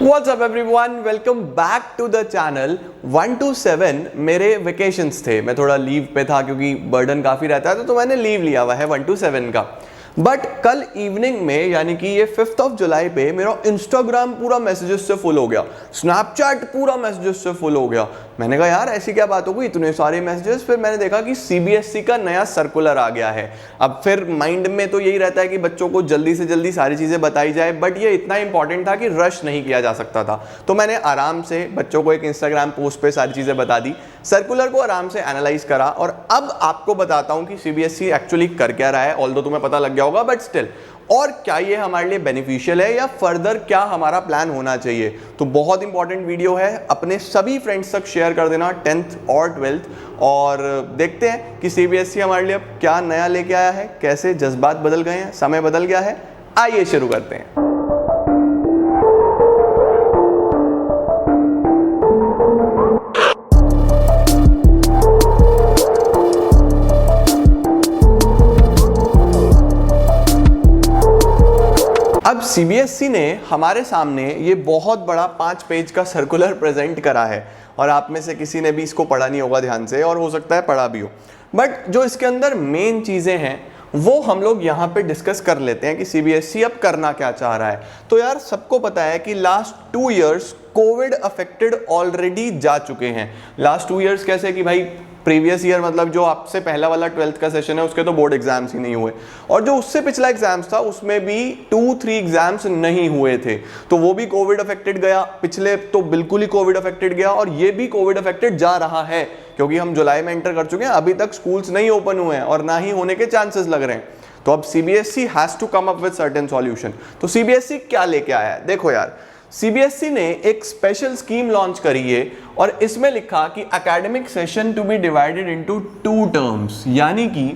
What's up everyone? Welcome back to the channel. 1 to 7 मेरे vacations थे, मैं थोड़ा लीव पे था क्योंकि बर्डन काफ़ी रहता है तो मैंने लीव लिया हुआ है 1 to 7 का। बट कल इवनिंग में यानी कि ये 5 जुलाई पे मेरा इंस्टाग्राम पूरा मैसेजेस से फुल हो गया, स्नैपचैट पूरा मैसेजेस से फुल हो गया। मैंने कहा यार ऐसी क्या बात हो गई, इतने सारे मैसेजेस। फिर मैंने देखा कि सीबीएसई का नया सर्कुलर आ गया है। अब फिर माइंड में तो यही रहता है कि बच्चों को जल्दी से जल्दी सारी चीज़ें बताई जाए, बट ये इतना इंपॉर्टेंट था कि रश नहीं किया जा सकता था। तो मैंने आराम से बच्चों को एक इंस्टाग्राम पोस्ट पे सारी चीज़ें बता दी, सर्कुलर को आराम से एनालाइज करा और अब आपको बताता हूँ कि सीबीएसई एक्चुअली कर क्या रहा है। ऑल्दो तुम्हें पता लग गया होगा बट स्टिल, और क्या ये हमारे लिए बेनिफिशियल है या फर्दर क्या हमारा प्लान होना चाहिए। तो बहुत इंपॉर्टेंट वीडियो है, अपने सभी फ्रेंड्स तक शेयर कर देना 10th और 12th, और देखते हैं कि सीबीएसई हमारे लिए अब क्या नया लेके आया है, कैसे जज्बात बदल गए हैं, समय बदल गया है। आइए शुरू करते हैं। अब सीबीएसई ने हमारे सामने ये बहुत बड़ा 5 पेज का सर्कुलर प्रेजेंट करा है और आप में से किसी ने भी इसको पढ़ा नहीं होगा ध्यान से, और हो सकता है पढ़ा भी हो। बट जो इसके अंदर मेन चीज़ें हैं वो हम लोग यहाँ पे डिस्कस कर लेते हैं कि सीबीएसई अब करना क्या चाह रहा है। तो यार सबको पता है कि last 2 years Covid affected already जा चुके हैं। लास्ट 2 इयर्स कैसे कि भाई प्रीवियस ईयर मतलब जो आपसे पहला वाला 12th का सेशन है उसके तो बोर्ड एग्जाम्स ही नहीं हुए, और जो उससे पिछला एग्जाम्स था उसमें भी 2-3 एग्जाम्स नहीं हुए थे, तो वो भी कोविड अफेक्टेड गया। पिछले तो बिल्कुल ही कोविड अफेक्टेड गया, और ये भी कोविड अफेक्टेड जा रहा है क्योंकि हम जुलाई में एंटर कर चुके हैं, अभी तक स्कूल्स नहीं ओपन हुए हैं और ना ही होने के चांसेस लग रहे हैं। तो अब CBSE has to come up with certain solution. तो सीबीएसई क्या लेके आया है, देखो यार, सीबीएसई ने एक स्पेशल स्कीम लॉन्च करी है और इसमें लिखा कि academic session to be divided into 2 terms, यानी कि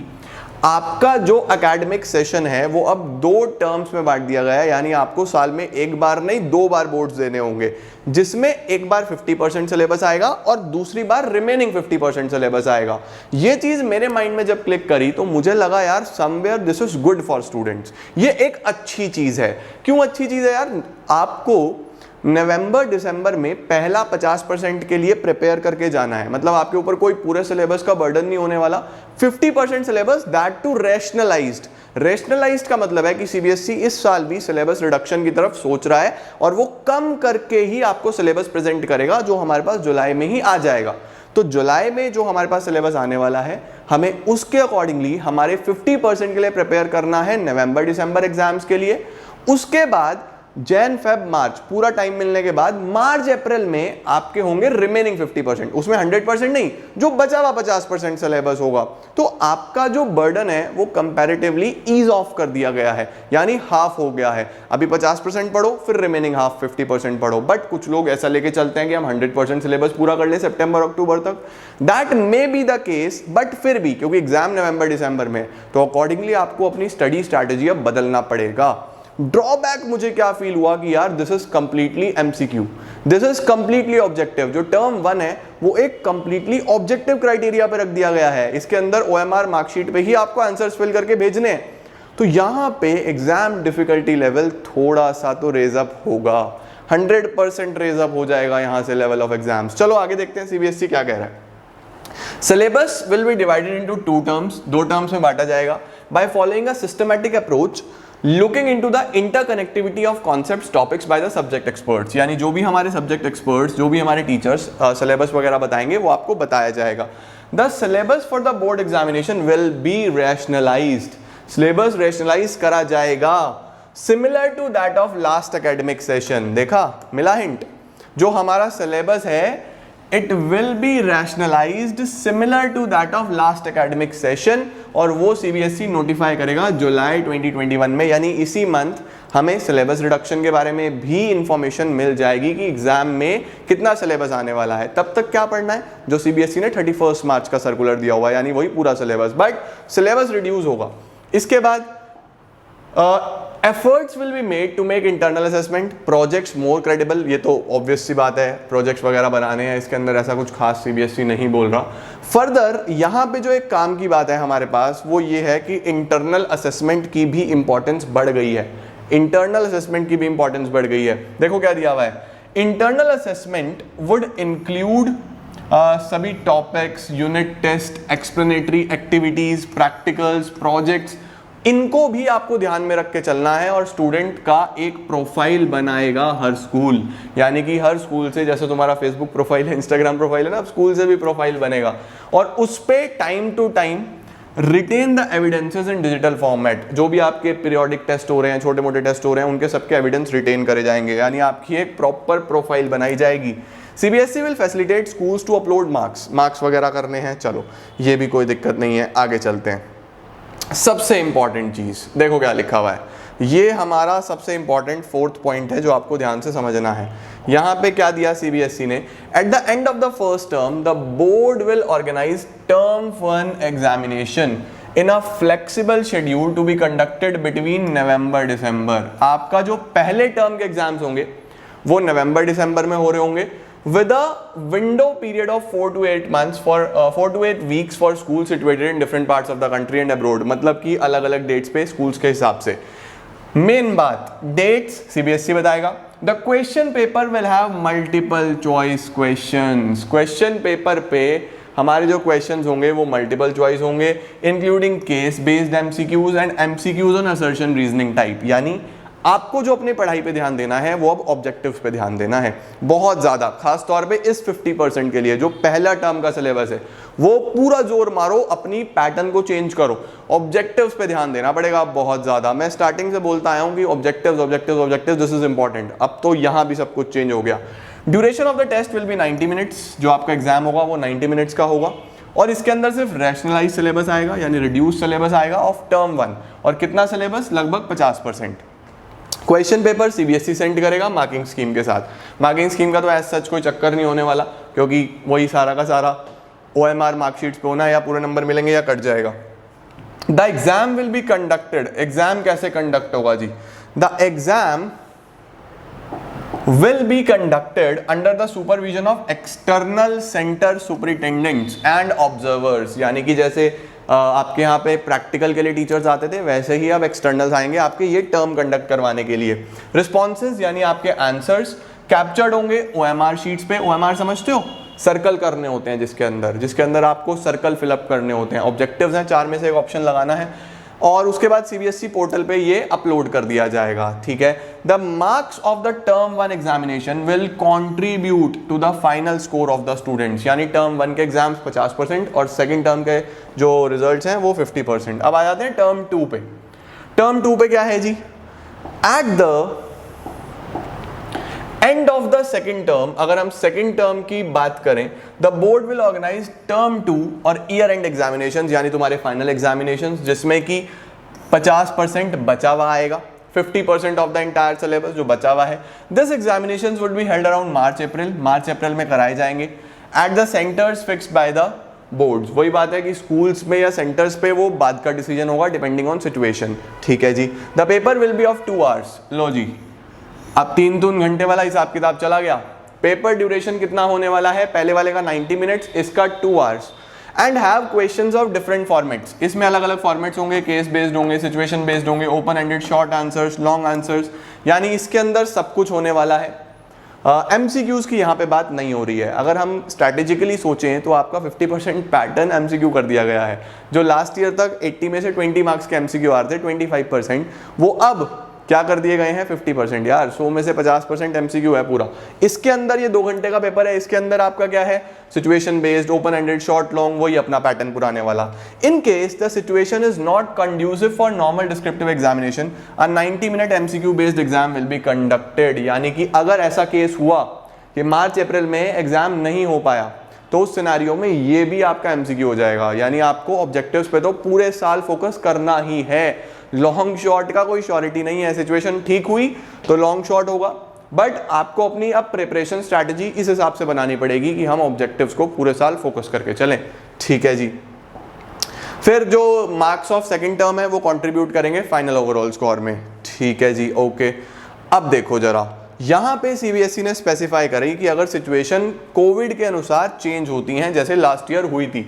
आपका जो एकेडमिक सेशन है वो अब 2 टर्म्स में बांट दिया गया है। यानी आपको साल में एक बार नहीं 2 बार बोर्ड्स देने होंगे, जिसमें एक बार 50% सिलेबस आएगा और दूसरी बार रिमेनिंग 50% सिलेबस आएगा। ये चीज मेरे माइंड में जब क्लिक करी तो मुझे लगा यार somewhere this is good for students, ये एक अच्छी चीज है। क्यों अच्छी चीज है यार, आपको नवंबर दिसंबर में पहला 50% के लिए प्रिपेयर करके जाना है, मतलब आपके ऊपर कोई पूरे सिलेबस का बर्डन नहीं होने वाला। 50% syllabus, that to rationalised. Rationalised का मतलब है कि सीबीएसई इस साल भी सिलेबस रिडक्शन की तरफ सोच रहा है और वो कम करके ही आपको सिलेबस प्रेजेंट करेगा, जो हमारे पास जुलाई में ही आ जाएगा। तो जुलाई में जो हमारे पास सिलेबस आने वाला है, हमें उसके अकॉर्डिंगली हमारे 50% के लिए प्रिपेयर करना है नवंबर दिसंबर एग्जाम्स के लिए। उसके बाद जैन फेब मार्च पूरा टाइम मिलने के बाद मार्च अप्रैल में आपके होंगे रिमेनिंग 50%, उसमें 100% नहीं, जो बचा हुआ 50% सिलेबस होगा। तो आपका जो बर्डन है वो कंपैरेटिवली ईज ऑफ कर दिया गया है, यानी हाफ हो गया है। अभी 50% पढ़ो, फिर रिमेनिंग हाफ 50% पढ़ो। बट कुछ लोग ऐसा लेके चलते हैं कि हम 100% सिलेबस पूरा कर ले सितंबर अक्टूबर तक। That may be the case, but फिर भी क्योंकि एग्जाम नवंबर दिसंबर में, तो अकॉर्डिंगली आपको अपनी स्टडी स्ट्रैटेजी अब बदलना पड़ेगा। ड्रॉबैक मुझे क्या फील हुआ कि यार this is completely MCQ, this is completely objective. जो टर्म 1 है वो एक कंप्लीटली ऑब्जेक्टिव क्राइटेरिया पे रख दिया गया है, इसके अंदर ओएमआर मार्कशीट पे ही आपको आंसर्स फिल करके भेजने हैं। तो यहां पे एग्जाम डिफिकल्टी लेवल थोड़ा सा तो रेज अप होगा, 100% रेज अप हो जाएगा यहां से लेवल ऑफ एग्जाम्स। चलो आगे देखते हैं सीबीएसई क्या कह रहा है। Syllabus will be divided into 2 terms, 2 terms में बांटा जाएगा by following a systematic approach looking into the interconnectivity of concepts topics by the subject experts. यानी जो भी हमारे सब्जेक्ट एक्सपर्ट्स, जो भी हमारे टीचर्स सिलेबस वगैरह बताएंगे वो आपको बताया जाएगा। The syllabus for the board examination will be rationalised, syllabus rationalise करा जाएगा similar to that of last academic session. देखा, मिला हिंट। जो हमारा सिलेबस है it will be rationalised similar to that of last academic session, और वो CBSE notify करेगा जुलाई 2021 में, यानी इसी मंथ हमें सिलेबस रिडक्शन के बारे में भी इंफॉर्मेशन मिल जाएगी कि एग्जाम में कितना सिलेबस आने वाला है। तब तक क्या पढ़ना है, जो सीबीएसई ने 31 मार्च का सर्कुलर दिया हुआ है, यानी वही पूरा सिलेबस, बट सिलेबस रिड्यूस होगा। इसके बाद efforts will be made to make internal assessment projects more credible। ये तो ऑब्वियस सी बात है, प्रोजेक्ट्स वगैरह बनाने हैं, इसके अंदर ऐसा कुछ खास सीबीएसई नहीं बोल रहा। फर्दर यहाँ पे जो एक काम की बात है हमारे पास वो ये है कि इंटरनल असेसमेंट की भी इंपॉर्टेंस बढ़ गई है, इंटरनल असेसमेंट की भी इंपॉर्टेंस बढ़ गई है। देखो क्या दिया हुआ है, इंटरनल असेसमेंट वुड इंक्लूड सभी topics, unit test, explanatory activities, practicals, projects, इनको भी आपको ध्यान में रख के चलना है और स्टूडेंट का एक प्रोफाइल बनाएगा हर स्कूल। यानी कि हर स्कूल से, जैसे तुम्हारा फेसबुक प्रोफाइल है, इंस्टाग्राम प्रोफाइल है ना, अब स्कूल से भी प्रोफाइल बनेगा और उस पे time to time retain the evidences in digital format. जो भी आपके पीरियोडिक टेस्ट हो रहे हैं, छोटे मोटे टेस्ट हो रहे हैं, उनके सबके एविडेंस रिटेन करे जाएंगे, यानी आपकी एक प्रॉपर प्रोफाइल बनाई जाएगी। CBSE will facilitate schools to upload marks वगैरह करने हैं, चलो ये भी कोई दिक्कत नहीं है, आगे चलते हैं। सबसे इंपॉर्टेंट चीज देखो क्या लिखा हुआ है, ये हमारा सबसे इंपॉर्टेंट 4th पॉइंट है जो आपको ध्यान से समझना है। यहां पे क्या दिया सीबीएसई ने, at the end of the first term the board will organise term 1 examination in a flexible schedule to be conducted between November December. आपका जो पहले टर्म के एग्जाम्स होंगे वो नवंबर दिसंबर में हो रहे होंगे with a window period of 4 to 8 months for 4 to 8 weeks for schools situated in different parts of the country and abroad। मतलब कि अलग अलग डेट्स पे स्कूल्स के हिसाब से। मेन बात, डेट्स सीबीएसई बताएगा। The question paper will have multiple choice questions. Question paper पे हमारे जो क्वेश्चंस होंगे वो मल्टीपल चॉइस होंगे, including case based MCQs and MCQs on assertion reasoning type. यानी आपको जो अपनी पढ़ाई पे ध्यान देना है वो अब ऑब्जेक्टिव्स पे ध्यान देना है बहुत ज्यादा, खास तौर पे इस 50% के लिए जो पहला टर्म का सिलेबस है वो पूरा जोर मारो, अपनी पैटर्न को चेंज करो, ऑब्जेक्टिव्स पे ध्यान देना पड़ेगा बहुत ज्यादा। मैं स्टार्टिंग से बोलता आया हूं कि ऑब्जेक्टिव्स दिस इज इंपॉर्टेंट, अब तो यहां भी सब कुछ चेंज हो गया। Duration of the test will be 90 minutes, जो आपका एग्जाम होगा वो 90 मिनट्स का होगा और इसके अंदर सिर्फ रैशनलाइज सिलेबस आएगा, यानी रिड्यूस सिलेबस आएगा ऑफ टर्म 1। और कितना सिलेबस, लगभग 50%। क्वेश्चन पेपर सीबीएसई सेंड करेगा मार्किंग स्कीम के साथ। मार्किंग स्कीम का तो एज सच कोई चक्कर नहीं होने वाला, क्योंकि वही सारा का सारा ओएमआर मार्कशीट्स पे होना है, या पूरे नंबर मिलेंगे या कट जाएगा। The exam will be conducted, exam कैसे कंडक्ट होगा जी, the exam will be conducted under the supervision of external center superintendents and observers। यानी कि जैसे आपके यहाँ पे प्रैक्टिकल के लिए टीचर्स आते थे, वैसे ही अब एक्सटर्नल्स आएंगे आपके ये टर्म कंडक्ट करवाने के लिए। रिस्पॉन्सेज यानी आपके आंसर्स कैप्चर्ड होंगे ओएमआर शीट्स पे। ओएमआर समझते हो, सर्कल करने होते हैं जिसके अंदर आपको सर्कल फिलअप करने होते हैं। ऑब्जेक्टिव्स हैं, 4 में से एक ऑप्शन लगाना है और उसके बाद सीबीएसई पोर्टल पे ये अपलोड कर दिया जाएगा, ठीक है। The marks of the term 1 examination will contribute to the final score of the students. यानी टर्म 1 के एग्जाम्स 50% और सेकंड टर्म के जो रिजल्ट्स हैं वो 50%। अब आ जाते हैं टर्म 2 पे। टर्म 2 पे क्या है जी, at the end of the second term, अगर हम सेकेंड टर्म की बात करें, the board will organise term 2 और ईयर एंड एग्जामिनेशंस, यानी तुम्हारे फाइनल एग्जामिनेशंस, जिसमें कि 50% बचा हुआ आएगा, 50% ऑफ द एंटायर सिलेबस जो बचा हुआ है। This examinations would be held around March April में कराए जाएंगे at the centres fixed by the boards. वही बात है कि स्कूल्स में या सेंटर्स पे वो बाद का डिसीजन होगा डिपेंडिंग ऑन सिचुएशन, ठीक है जी। The paper will be of 2 hours. लो जी, अब 3 घंटे वाला हिसाब किताब चला गया। पेपर ड्यूरेशन कितना होने वाला है, पहले वाले का 90 मिनट्स, इसका 2 hours. And have questions of different formats, इसमें अलग अलग फॉर्मेट्स होंगे, केस बेस्ड होंगे, सिचुएशन बेस्ड होंगे, open ended, short answers, long answers, यानी इसके अंदर सब कुछ होने वाला है। एमसीक्यूज की यहाँ पे बात नहीं हो रही है। अगर हम स्ट्रैटेजिकली सोचें तो आपका 50% पैटर्न एमसीक्यू कर दिया गया है। जो लास्ट ईयर तक 80 में से 20 मार्क्स के एमसीक्यू आ रहे थे, 25%, वो अब क्या कर दिए गए हैं 50%। यार 100 में से 50% एमसीक्यू है पूरा। इसके अंदर ये 2 घंटे का पेपर है, इसके अंदर आपका क्या है, situation based, open ended, short long, वही अपना पैटर्न पुराने वाला। इन case the situation is not conducive for normal descriptive examination, a 90 minute MCQ based exam will be conducted. यानी कि अगर ऐसा केस हुआ कि मार्च अप्रैल में एग्जाम नहीं हो पाया, तो उस सिनेरियो में ये भी आपका एमसीक्यू हो जाएगा। यानी आपको ऑब्जेक्टिव्स पे तो पूरे साल फोकस करना ही है। लॉन्ग शॉट का कोई श्योरिटी नहीं है, सिचुएशन ठीक हुई तो लॉन्ग शॉट होगा, बट आपको अपनी अब प्रिपरेशन स्ट्रैटेजी इस हिसाब से बनानी पड़ेगी कि हम ऑब्जेक्टिव्स को पूरे साल फोकस करके चलें, ठीक है जी। फिर जो मार्क्स ऑफ सेकंड टर्म है वो कंट्रीब्यूट करेंगे फाइनल ओवरऑल स्कोर में, ठीक है जी, ओके। अब देखो जरा, यहां पे सीबीएसई ने स्पेसिफाई करी कि अगर सिचुएशन कोविड के अनुसार चेंज होती हैं, जैसे लास्ट ईयर हुई थी,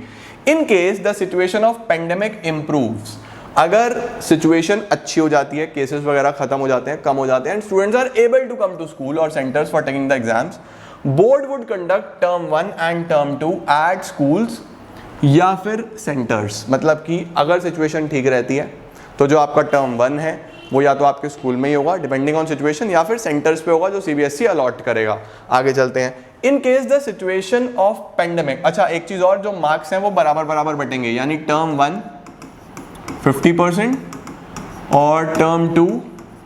इन case the situation of pandemic improves, अगर सिचुएशन अच्छी हो जाती है, केसेस वगैरह खत्म हो जाते हैं, कम हो जाते हैं, and students are able to come to school और centres for taking the exams, board would conduct term 1 and term 2 at schools या फिर सेंटर्स। मतलब कि अगर सिचुएशन ठीक रहती है तो जो आपका टर्म 1 है वो या तो आपके स्कूल में ही होगा डिपेंडिंग ऑन सिचुएशन, या फिर सेंटर्स पे होगा जो सीबीएसई अलॉट करेगा। आगे चलते हैं। इन case the situation of pandemic, अच्छा एक चीज और, जो मार्क्स हैं वो बराबर बराबर बटेंगे, यानी टर्म 1 50% और टर्म 2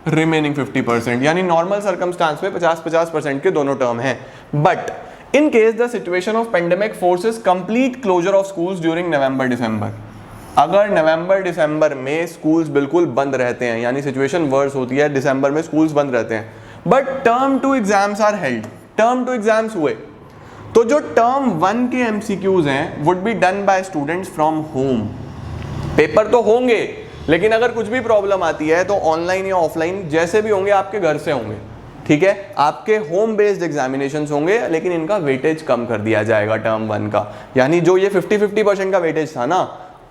रिमेनिंग 50%, यानी नॉर्मल सर्कमस्टांस में 50-50% के दोनों टर्म हैं। But in case the situation of pandemic forces complete closure of schools during November December, अगर नवंबर दिसंबर में स्कूल्स बिल्कुल बंद रहते हैं, यानी सिचुएशन वर्स होती है, दिसंबर में स्कूल्स बंद रहते हैं, but term 2 exams are held, term 2 exams हुए, तो जो टर्म 1 के एमसीक्यूज हैं would be done by students from home. Paper तो होंगे, लेकिन अगर कुछ भी प्रॉब्लम आती है तो ऑनलाइन या ऑफलाइन जैसे भी होंगे आपके घर से होंगे, ठीक है, आपके होम बेस्ड एग्जामिनेशंस होंगे, लेकिन इनका वेटेज कम कर दिया जाएगा टर्म 1 का। यानी जो ये 50-50% का वेटेज था ना,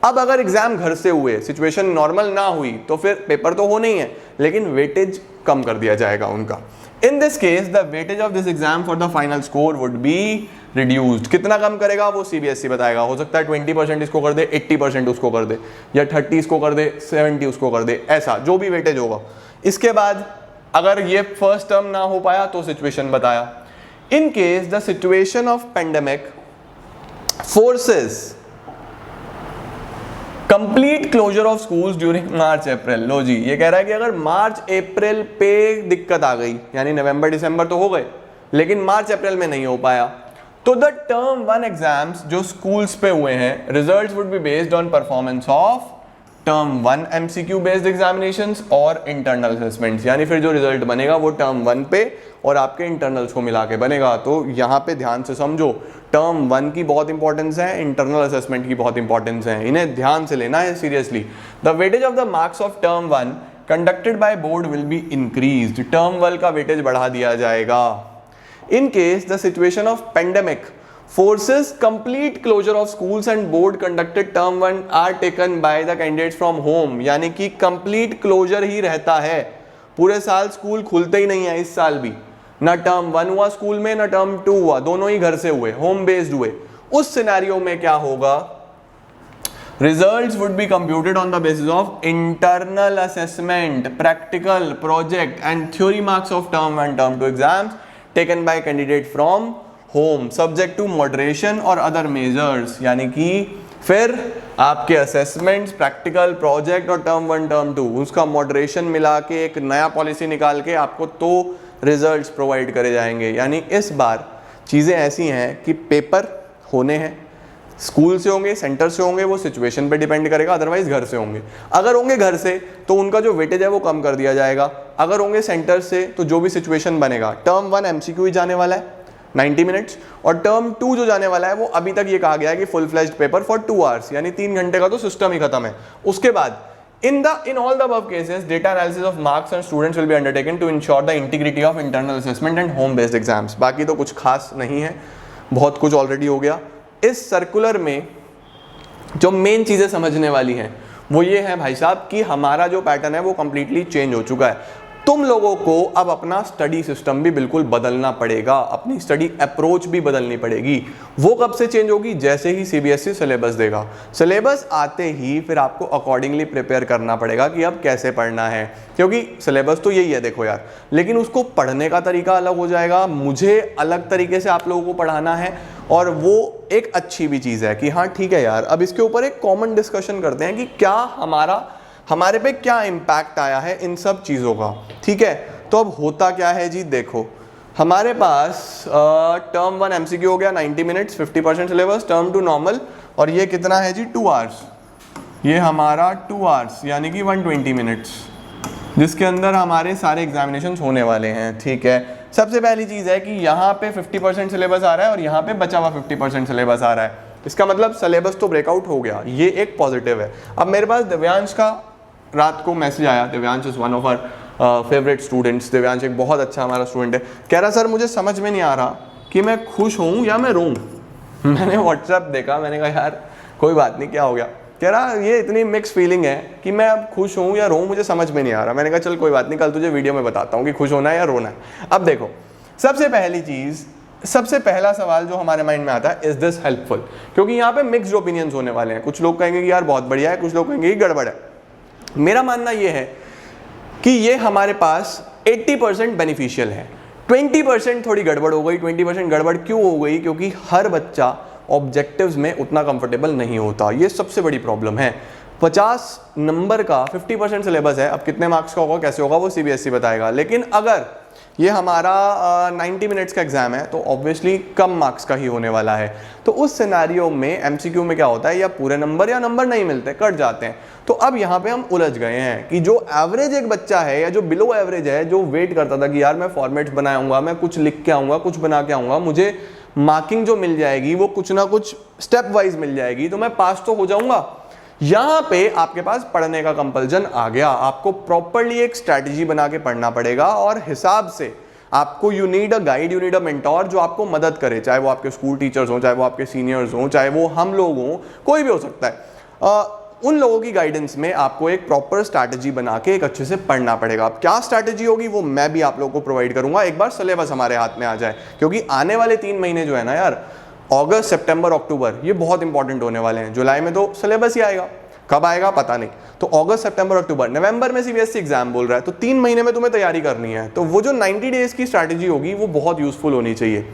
अब अगर एग्जाम घर से हुए, सिचुएशन नॉर्मल ना हुई, तो फिर पेपर तो होने ही है, लेकिन वेटेज कम कर दिया जाएगा उनका। In this case the weightage of this exam for the final score would be reduced. कितना कम करेगा वो सीबीएसई बताएगा। हो सकता है 20% इसको कर दे, 80% उसको कर दे, या 30 इसको कर दे, 70 उसको कर दे, ऐसा जो भी वेटेज होगा। इसके बाद अगर ये फर्स्ट टर्म ना हो पाया तो सिचुएशन बताया। In case the situation of pandemic forces complete closure of schools during March April, लो जी, ये कह रहा है कि अगर मार्च अप्रैल पे दिक्कत आ गई, यानी नवंबर दिसंबर तो हो गए लेकिन मार्च अप्रैल में नहीं हो पाया, तो द टर्म 1 एग्जाम्स जो स्कूल्स पे हुए हैं, results would be based on performance of term 1 MCQ based examinations और इंटरनल असेसमेंट्स, यानी फिर जो रिजल्ट बनेगा वो टर्म 1 पे और आपके इंटरनल्स को मिला के बनेगा। तो यहाँ पे ध्यान से समझो, टर्म 1 की बहुत इंपॉर्टेंस है, इंटरनल असेसमेंट की बहुत इंपॉर्टेंस है, इन्हें ध्यान से लेना है seriously. The weightage of the marks of term 1 conducted by board will be increased, term 1 का वेटेज बढ़ा दिया जाएगा। इन case the situation of pandemic forces complete closure of schools and board conducted term 1 are taken by the candidates from home, यानी कि complete closure ही रहता है, पूरे साल स्कूल खुलते ही नहीं है। इस साल भी ना टर्म 1 हुआ स्कूल में, ना टर्म 2 हुआ, दोनों ही घर से हुए, होम बेस्ड हुए। उस सिनेरियो में क्या होगा, results would be computed on the basis of internal assessment, practical, project and theory marks of term 1 term 2 exams taken by candidate from home subject to moderation और अदर मेजर्स, यानी कि फिर आपके असेसमेंट्स, प्रैक्टिकल, प्रोजेक्ट और term 1 term 2 उसका moderation मिला के एक नया पॉलिसी निकाल के आपको तो रिजल्ट्स प्रोवाइड करे जाएंगे। यानी इस बार चीज़ें ऐसी हैं कि पेपर होने हैं, स्कूल से होंगे, सेंटर से होंगे, वो सिचुएशन पे डिपेंड करेगा, अदरवाइज घर से होंगे। अगर होंगे घर से तो उनका जो वेटेज है वो कम कर दिया जाएगा, अगर होंगे सेंटर से तो जो भी सिचुएशन बनेगा, टर्म 1 एमसीक्यू ही जाने वाला है 90 मिनट्स, और टर्म 2 जो जाने वाला है वो अभी तक ये कहा गया है कि full fledged paper for 2 hours, यानी 3 घंटे का तो सिस्टम ही खत्म है। उसके बाद in all the above cases data analysis of marks and students will be undertaken to ensure the integrity of internal assessment and home based exams। बाकी तो कुछ खास नहीं है, बहुत कुछ ऑलरेडी हो गया। इस सर्कुलर में जो मेन चीजें समझने वाली हैं वो ये है भाई साहब कि हमारा जो पैटर्न है वो कंप्लीटली चेंज हो चुका है। तुम लोगों को अब अपना स्टडी सिस्टम भी बिल्कुल बदलना पड़ेगा, अपनी स्टडी अप्रोच भी बदलनी पड़ेगी। वो कब से चेंज होगी, जैसे ही सीबीएसई सिलेबस देगा। सिलेबस आते ही फिर आपको अकॉर्डिंगली प्रिपेयर करना पड़ेगा कि अब कैसे पढ़ना है, क्योंकि सिलेबस तो यही है देखो यार, लेकिन उसको पढ़ने का तरीका अलग हो जाएगा, मुझे अलग तरीके से आप लोगों को पढ़ाना है, और वो एक अच्छी भी चीज़ है कि हाँ ठीक है यार, अब इसके ऊपर एक कॉमन डिस्कशन करते हैं कि क्या हमारे पे क्या इम्पैक्ट आया है इन सब चीज़ों का। ठीक है, तो अब होता क्या है जी, देखो हमारे पास टर्म 1 एमसीक्यू हो गया 90 मिनट्स 50% सिलेबस, टर्म 2 नॉर्मल, और ये कितना है जी 2 आवर्स, ये हमारा 2 आवर्स यानी कि 120 मिनट्स, जिसके अंदर हमारे सारे एग्जामिनेशन होने वाले हैं। ठीक है, सबसे पहली चीज़ है कि यहाँ पे 50% सिलेबस आ रहा है और यहाँ पे बचा हुआ 50% सिलेबस आ रहा है, इसका मतलब सिलेबस तो ब्रेकआउट हो गया, ये एक पॉजिटिव है। अब मेरे पास दिव्यांश का रात को मैसेज आया, Divyansh is one of our favourite students, Divyansh एक बहुत अच्छा हमारा स्टूडेंट है, कह रहा सर मुझे समझ में नहीं आ रहा कि मैं खुश हूँ या मैं रोऊँ। मैंने व्हाट्सएप देखा, मैंने कहा यार कोई बात नहीं, क्या हो गया, कह रहा ये इतनी मिक्स फीलिंग है कि मैं अब खुश हूँ या रोऊं मुझे समझ में नहीं आ रहा। मैंने कहा चल कोई बात नहीं, कल तुझे वीडियो में बताता हूँ कि खुश होना है या रोना है। अब देखो, सबसे पहली चीज़, सबसे पहला सवाल जो हमारे माइंड में आता है, इज दिस हेल्पफुल? क्योंकि यहाँ पे मिक्स्ड ओपिनियंस होने वाले हैं। कुछ लोग कहेंगे कि यार बहुत बढ़िया है, कुछ लोग कहेंगे कि गड़बड़ है। मेरा मानना ये है कि ये हमारे पास 80% बेनिफिशियल है, 20% थोड़ी गड़बड़ हो गई। 20% गड़बड़ क्यों हो गई? क्योंकि हर बच्चा ऑब्जेक्टिव्स में उतना कंफर्टेबल नहीं होता, ये सबसे बड़ी प्रॉब्लम है। 50 नंबर का 50% सिलेबस है, अब कितने मार्क्स का होगा कैसे होगा वो CBSE बताएगा। लेकिन अगर ये हमारा 90 मिनट्स का एग्जाम है तो ऑब्वियसली कम मार्क्स का ही होने वाला है। तो उस सिनेरियो में MCQ में क्या होता है, या पूरे नंबर या नंबर नहीं मिलते, कट जाते हैं। तो अब यहाँ पे हम उलझ गए हैं कि जो एवरेज एक बच्चा है या जो बिलो एवरेज है, जो वेट करता था कि यार मैं फॉर्मेट्स बनाऊंगा, मैं कुछ लिख के आऊँगा, कुछ बना के आऊँगा, मुझे मार्किंग जो मिल जाएगी वो कुछ ना कुछ स्टेप वाइज मिल जाएगी, तो मैं पास तो हो जाऊंगा। यहां पे आपके पास पढ़ने का कंपल्जन आ गया। आपको प्रॉपर्ली एक स्ट्रैटेजी बना के पढ़ना पड़ेगा और हिसाब से आपको you need a guide, you need a mentor जो आपको मदद करे, चाहे वो आपके स्कूल टीचर्स हो, चाहे वो आपके सीनियर्स हो, चाहे वो हम लोग हों, कोई भी हो सकता है। उन लोगों की गाइडेंस में आपको एक प्रॉपर स्ट्रैटेजी बना के एक अच्छे से पढ़ना पड़ेगा। अब क्या स्ट्रैटेजी होगी वो मैं भी आप लोगों को प्रोवाइड करूंगा, एक बार सिलेबस हमारे हाथ में आ जाए। क्योंकि आने वाले 3 महीने जो है ना यार, अगस्त, सितंबर, अक्टूबर, ये बहुत इंपॉर्टेंट होने वाले हैं। जुलाई में तो सिलेबस ही आएगा, कब आएगा पता नहीं। तो अगस्त, सितंबर, अक्टूबर, नवंबर में CBSE एग्जाम बोल रहा है, तो 3 महीने में तुम्हें तैयारी करनी है। तो वो जो 90 डेज की स्ट्रैटेजी होगी वो बहुत यूजफुल होनी चाहिए।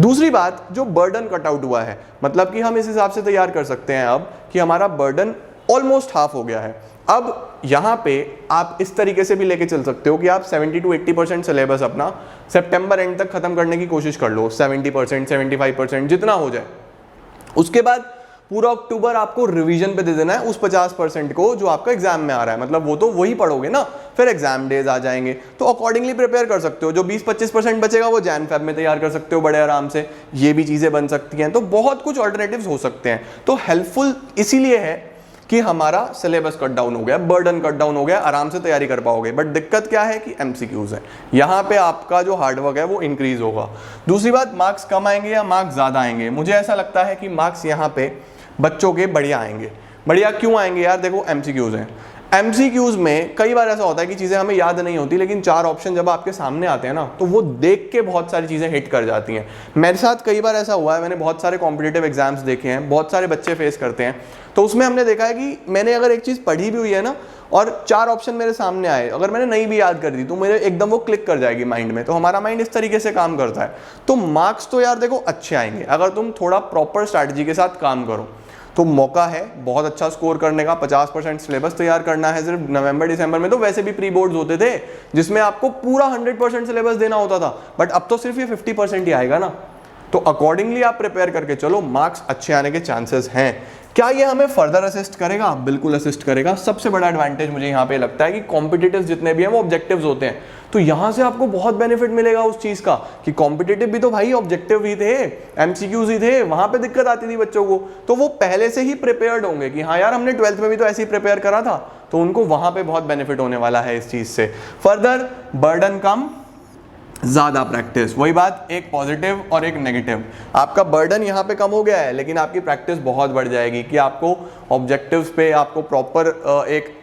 दूसरी बात, जो बर्डन कट आउट हुआ है, मतलब कि हम इस हिसाब से तैयार कर सकते हैं अब कि हमारा बर्डन ऑलमोस्ट हाफ हो गया है। अब यहाँ पे आप इस तरीके से भी लेके चल सकते हो कि आप 70 to 80% सिलेबस अपना सितंबर एंड तक खत्म करने की कोशिश कर लो, 70%, 75% जितना हो जाए। उसके बाद पूरा अक्टूबर आपको रिवीजन पे दे देना है उस 50% को जो आपका एग्जाम में आ रहा है। मतलब वो तो वही पढ़ोगे ना, फिर एग्जाम डेज आ जाएंगे तो अकॉर्डिंगली प्रिपेयर कर सकते हो। जो 20-25% बचेगा वो जैन फेब में तैयार कर सकते हो बड़े आराम से। ये भी चीज़ें बन सकती हैं। तो बहुत कुछ ऑल्टरनेटिव्स हो सकते हैं। तो हेल्पफुल इसीलिए है कि हमारा सिलेबस कट डाउन हो गया, बर्डन कट डाउन हो गया, आराम से तैयारी कर पाओगे। बट दिक्कत क्या है कि MCQs है, यहाँ पे आपका जो हार्डवर्क है वो इंक्रीज होगा। दूसरी बात, मार्क्स कम आएंगे या मार्क्स ज़्यादा आएंगे? मुझे ऐसा लगता है कि मार्क्स यहाँ पे बच्चों के बढ़िया आएंगे। बढ़िया क्यों आएंगे यार? देखो MCQs हैं, MCQs में कई बार ऐसा होता है कि चीज़ें हमें याद नहीं होती, लेकिन 4 ऑप्शन जब आपके सामने आते हैं ना तो वो देख के बहुत सारी चीज़ें हिट कर जाती हैं। मेरे साथ कई बार ऐसा हुआ है, मैंने बहुत सारे कॉम्पिटिटिव एग्जाम्स देखे हैं, बहुत सारे बच्चे फेस करते हैं। तो उसमें हमने देखा है कि मैंने अगर एक चीज़ पढ़ी भी हुई है ना और 4 ऑप्शन मेरे सामने आए, अगर मैंने नहीं भी याद कर दी तो मेरे एकदम वो क्लिक कर जाएगी माइंड में। तो हमारा माइंड इस तरीके से काम करता है। तो मार्क्स तो यार देखो अच्छे आएंगे अगर तुम थोड़ा प्रॉपर स्ट्रैटेजी के साथ काम करो। तो मौका है बहुत अच्छा स्कोर करने का। 50% सिलेबस तैयार करना है सिर्फ नवंबर दिसंबर में। तो वैसे भी प्री बोर्ड्स होते थे जिसमें आपको पूरा 100% सिलेबस देना होता था, बट अब तो सिर्फ ये 50% ही आएगा ना। तो अकॉर्डिंगली आप प्रिपेयर करके चलो, मार्क्स अच्छे आने के चांसेस हैं। क्या ये हमें फर्दर असिस्ट करेगा? बिल्कुल असिस्ट करेगा। सबसे बड़ा एडवांटेज मुझे यहाँ पे लगता है कि कॉम्पिटिटिव जितने भी हैं वो ऑब्जेक्टिव्स होते हैं। तो यहाँ से आपको बहुत बेनिफिट मिलेगा उस चीज़ का कि कॉम्पिटिटिव भी तो भाई ऑब्जेक्टिव ही थे, MCQs ही थे, वहाँ पे दिक्कत आती थी बच्चों को। तो वो पहले से ही प्रिपेयर्ड होंगे कि हाँ यार हमने 12th में भी तो ऐसे ही प्रिपेयर करा था। तो उनको वहाँ पे बहुत बेनिफिट होने वाला है इस चीज़ से। फर्दर बर्डन कम, ज़्यादा प्रैक्टिस। वही बात, एक पॉजिटिव और एक नेगेटिव। आपका बर्डन यहाँ पे कम हो गया है लेकिन आपकी प्रैक्टिस बहुत बढ़ जाएगी कि आपको ऑब्जेक्टिव्स पे आपको प्रॉपर एक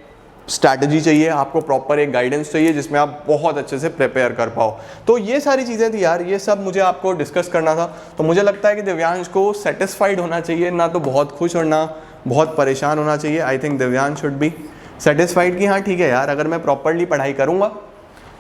स्ट्रैटेजी चाहिए, आपको प्रॉपर एक गाइडेंस चाहिए जिसमें आप बहुत अच्छे से प्रिपेयर कर पाओ। तो ये सारी चीज़ें थी यार, ये सब मुझे आपको डिस्कस करना था। तो मुझे लगता है कि दिव्यांश को सेटिस्फाइड होना चाहिए, ना तो बहुत खुश और ना बहुत परेशान होना चाहिए। I think Divyansh should be satisfied कि हाँ ठीक है यार, अगर मैं प्रॉपरली पढ़ाई करूँगा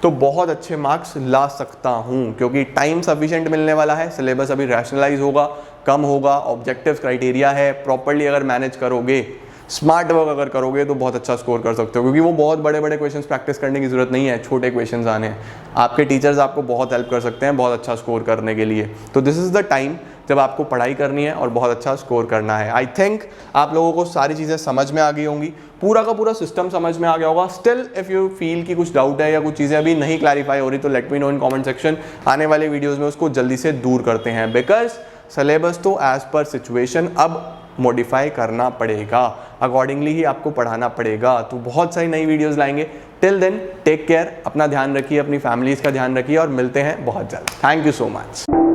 तो बहुत अच्छे मार्क्स ला सकता हूँ, क्योंकि टाइम सफिशिएंट मिलने वाला है, सिलेबस अभी रैशनलाइज होगा, कम होगा, ऑब्जेक्टिव क्राइटेरिया है। प्रॉपरली अगर मैनेज करोगे, स्मार्ट वर्क अगर करोगे तो बहुत अच्छा स्कोर कर सकते हो, क्योंकि वो बहुत बड़े बड़े क्वेश्चंस प्रैक्टिस करने की जरूरत नहीं है, छोटे क्वेश्चंस आने हैं। आपके टीचर्स आपको बहुत हेल्प कर सकते हैं बहुत अच्छा स्कोर करने के लिए। तो दिस इज़ द टाइम जब आपको पढ़ाई करनी है और बहुत अच्छा स्कोर करना है। आई थिंक आप लोगों को सारी चीज़ें समझ में आ गई होंगी, पूरा का पूरा सिस्टम समझ में आ गया होगा। स्टिल इफ़ यू फील कि कुछ डाउट है या कुछ चीज़ें अभी नहीं क्लैरिफाई हो रही तो let me know in comment section. आने वाले वीडियोज़ में उसको जल्दी से दूर करते हैं, बिकॉज सिलेबस तो एज पर सिचुएशन अब मॉडिफाई करना पड़ेगा, अकॉर्डिंगली ही आपको पढ़ाना पड़ेगा। तो बहुत सारी नई वीडियोस लाएंगे। टिल देन टेक केयर, अपना ध्यान रखिए, अपनी फैमिलीज़ का ध्यान रखिए और मिलते हैं बहुत जल्द। Thank you so much.